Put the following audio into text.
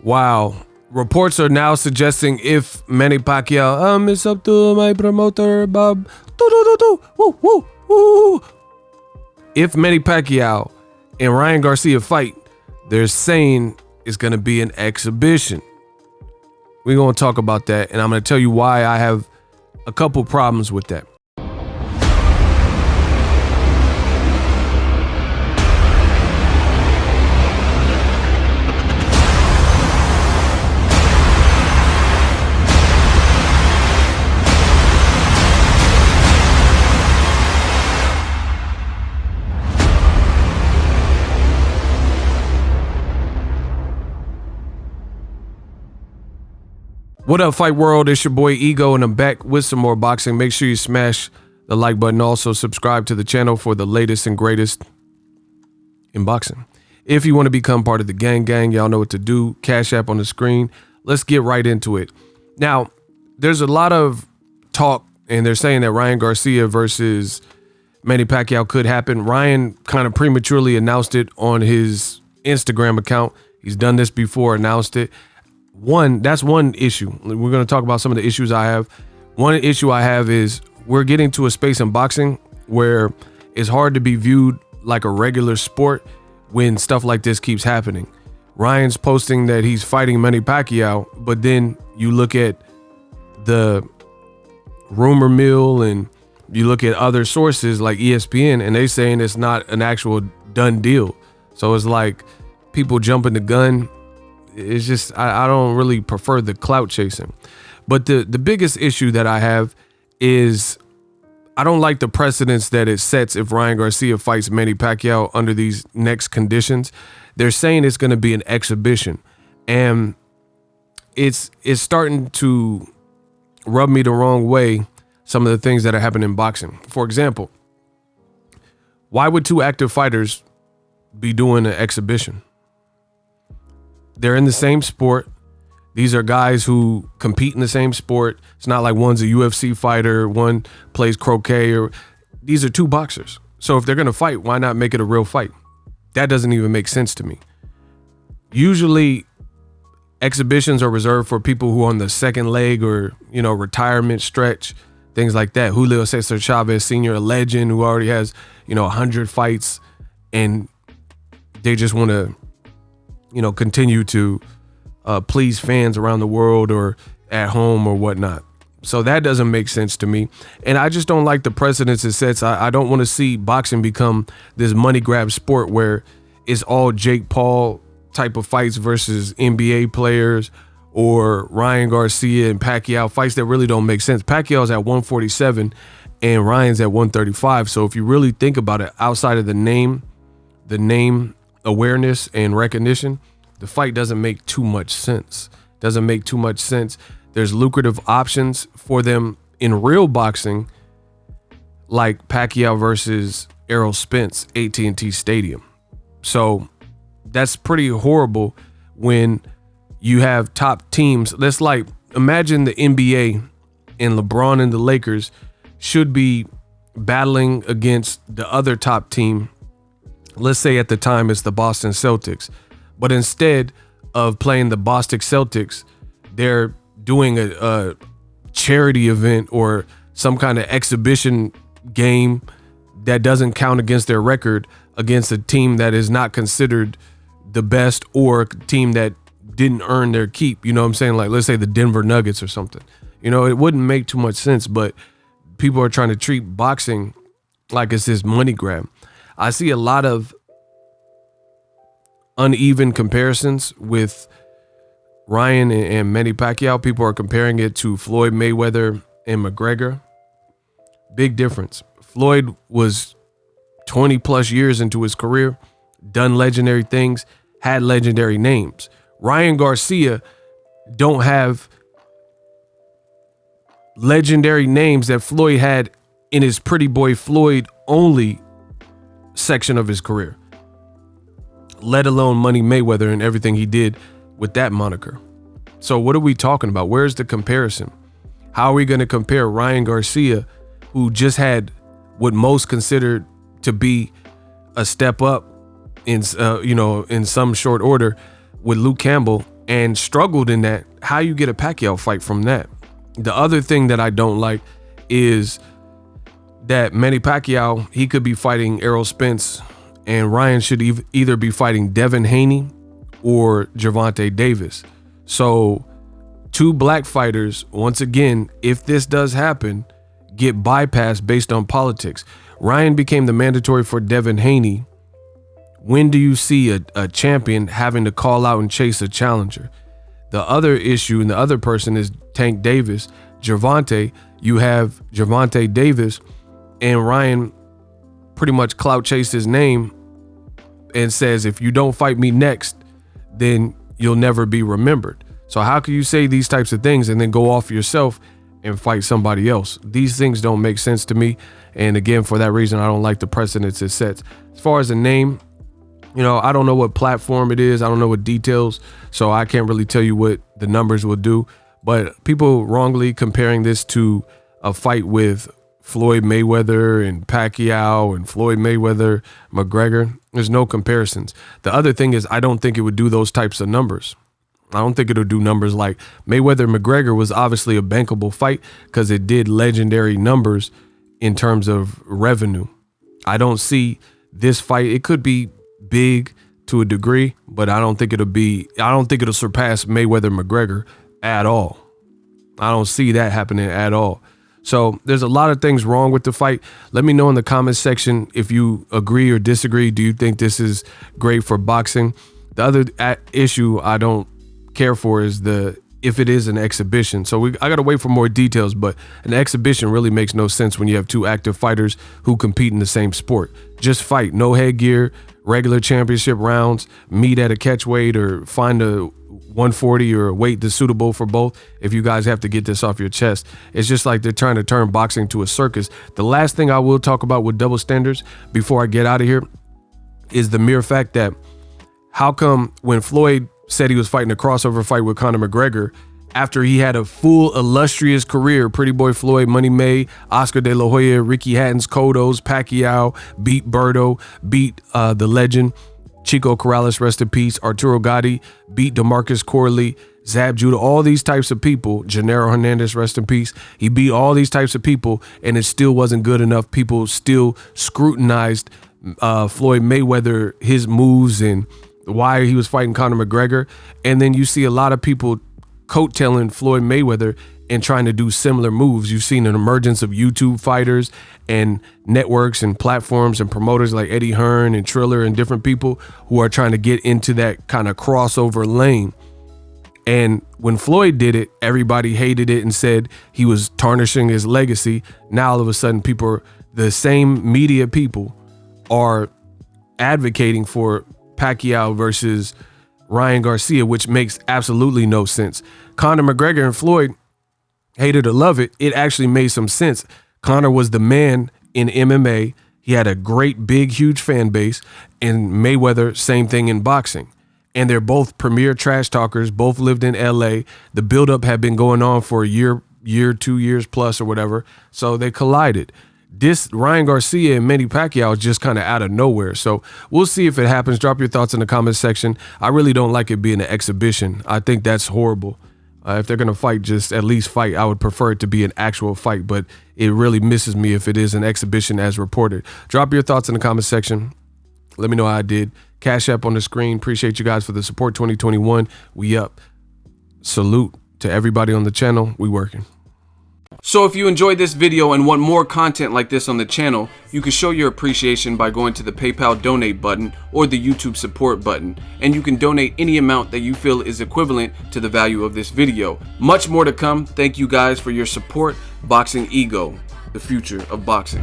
Wow. Reports are now suggesting if Manny Pacquiao, it's up to my promoter, Bob. Woo, woo, woo. If Manny Pacquiao and Ryan Garcia fight, they're saying it's going to be an exhibition. We're going to talk about that, and I'm going to tell you why I have a couple problems with that. What up, Fight World? It's your boy Ego, and I'm back with some more boxing. Make sure you smash the like button. Also, subscribe to the channel for the latest and greatest in boxing. If you want to become part of the gang, y'all know what to do. Cash App on the screen. Let's get right into it. Now, there's a lot of talk, and they're saying that Ryan Garcia versus Manny Pacquiao could happen. Ryan kind of prematurely announced it on his Instagram account. He's done this before, announced it. That's one issue. We're going to talk about some of the issues I have. One issue I have is we're getting to a space in boxing where it's hard to be viewed like a regular sport when stuff like this keeps happening. Ryan's posting that he's fighting Manny Pacquiao, but then you look at the rumor mill and you look at other sources like ESPN, and they saying it's not an actual done deal. So it's like people jumping the gun. It's just, I don't really prefer the clout chasing. But the biggest issue that I have is I don't like the precedence that it sets if Ryan Garcia fights Manny Pacquiao under these next conditions. They're saying it's going to be an exhibition. And it's starting to rub me the wrong way, some of the things that are happening in boxing. For example, why would two active fighters be doing an exhibition? They're in the same sport. These are guys who compete in the same sport. It's not like one's a UFC fighter, one plays croquet, or these are two boxers. So if they're going to fight, why not make it a real fight? That doesn't even make sense to me. Usually exhibitions are reserved for people who are on the second leg or, retirement stretch, things like that. Julio Cesar Chavez Sr., a legend who already has, 100 fights, and they just want to continue to please fans around the world or at home or whatnot. So that doesn't make sense to me. And I just don't like the precedence it sets. I don't want to see boxing become this money grab sport where it's all Jake Paul type of fights versus NBA players or Ryan Garcia and Pacquiao, fights that really don't make sense. Pacquiao's at 147 and Ryan's at 135. So if you really think about it, outside of the name awareness and recognition, the fight doesn't make too much sense. There's lucrative options for them in real boxing, like Pacquiao versus Errol Spence, AT&T Stadium. So that's pretty horrible when you have top teams. That's like, imagine the NBA and LeBron and the Lakers should be battling against the other top team. Let's say at the time it's the Boston Celtics, but instead of playing the Boston Celtics, they're doing a charity event or some kind of exhibition game that doesn't count against their record against a team that is not considered the best or a team that didn't earn their keep. You know what I'm saying? Like, let's say the Denver Nuggets or something. It wouldn't make too much sense, but people are trying to treat boxing like it's this money grab. I see a lot of uneven comparisons with Ryan and Manny Pacquiao. People are comparing it to Floyd Mayweather and McGregor. Big difference. Floyd was 20 plus years into his career, done legendary things, had legendary names. Ryan Garcia don't have legendary names that Floyd had in his Pretty Boy Floyd only section of his career, let alone Money Mayweather and everything he did with that moniker. So what are we talking about? Where's the comparison? How are we going to compare Ryan Garcia, who just had what most considered to be a step up in some short order, with Luke Campbell, and struggled in that, how you get a Pacquiao fight from that? The other thing that I don't like is that Manny Pacquiao, he could be fighting Errol Spence, and Ryan should either be fighting Devin Haney or Gervonta Davis. So 2 black fighters, once again, if this does happen, get bypassed based on politics. Ryan became the mandatory for Devin Haney. When do you see a champion having to call out and chase a challenger? The other issue and the other person is Tank Davis. Gervonta, you have Gervonta Davis, and Ryan pretty much clout chased his name and says, if you don't fight me next, then you'll never be remembered. So how can you say these types of things and then go off yourself and fight somebody else? These things don't make sense to me. And again, for that reason, I don't like the precedents it sets. As far as the name, you know, I don't know what platform it is. I don't know what details. So I can't really tell you what the numbers will do. But people wrongly comparing this to a fight with Floyd Mayweather and Pacquiao and Floyd Mayweather, McGregor. There's no comparisons. The other thing is, I don't think it would do those types of numbers. I don't think it'll do numbers like Mayweather McGregor was obviously a bankable fight because it did legendary numbers in terms of revenue. I don't see this fight. It could be big to a degree, but I don't think it'll surpass Mayweather McGregor at all. I don't see that happening at all. So there's a lot of things wrong with the fight. Let me know in the comments section if you agree or disagree. Do you think this is great for boxing? The other issue I don't care for is if it is an exhibition. So I gotta wait for more details, but an exhibition really makes no sense when you have 2 active fighters who compete in the same sport. Just fight, no headgear, regular championship rounds, meet at a catch weight or find a 140 or a weight that's suitable for both. If you guys have to get this off your chest, it's just like they're trying to turn boxing to a circus. The last thing I will talk about with double standards before I get out of here is the mere fact that how come when Floyd said he was fighting a crossover fight with Conor McGregor, after he had a full illustrious career, Pretty Boy Floyd, Money May, Oscar De La Hoya, Ricky Hatton's, Cotto's, Pacquiao, beat Berto, beat the legend, Chico Corrales, rest in peace, Arturo Gatti, beat DeMarcus Corley, Zab Judah, all these types of people, Gennaro Hernandez, rest in peace. He beat all these types of people and it still wasn't good enough. People still scrutinized Floyd Mayweather, his moves and why he was fighting Conor McGregor. And then you see a lot of people coattailing Floyd Mayweather and trying to do similar moves. You've seen an emergence of YouTube fighters and networks and platforms and promoters like Eddie Hearn and Triller and different people who are trying to get into that kind of crossover lane. And when Floyd did it, everybody hated it and said he was tarnishing his legacy. Now all of a sudden the same media people are advocating for Pacquiao versus Ryan Garcia, which makes absolutely no sense. Conor McGregor and Floyd, hate it or love it, it actually made some sense. Conor was the man in MMA. He had a great, big, huge fan base. And Mayweather, same thing in boxing. And they're both premier trash talkers, both lived in LA. The buildup had been going on for a year, 2 years plus or whatever. So they collided. This Ryan Garcia and Manny Pacquiao is just kind of out of nowhere. So we'll see if it happens. Drop your thoughts in the comments section. I really don't like it being an exhibition. I think that's horrible. If they're going to fight, just at least fight. I would prefer it to be an actual fight, but it really misses me if it is an exhibition as reported. Drop your thoughts in the comments section. Let me know how I did. Cash App on the screen. Appreciate you guys for the support. 2021. We up. Salute to everybody on the channel. We working. So if you enjoyed this video and want more content like this on the channel, you can show your appreciation by going to the PayPal donate button or the YouTube support button, and you can donate any amount that you feel is equivalent to the value of this video. Much more to come. Thank you guys for your support. Boxingego, the future of boxing.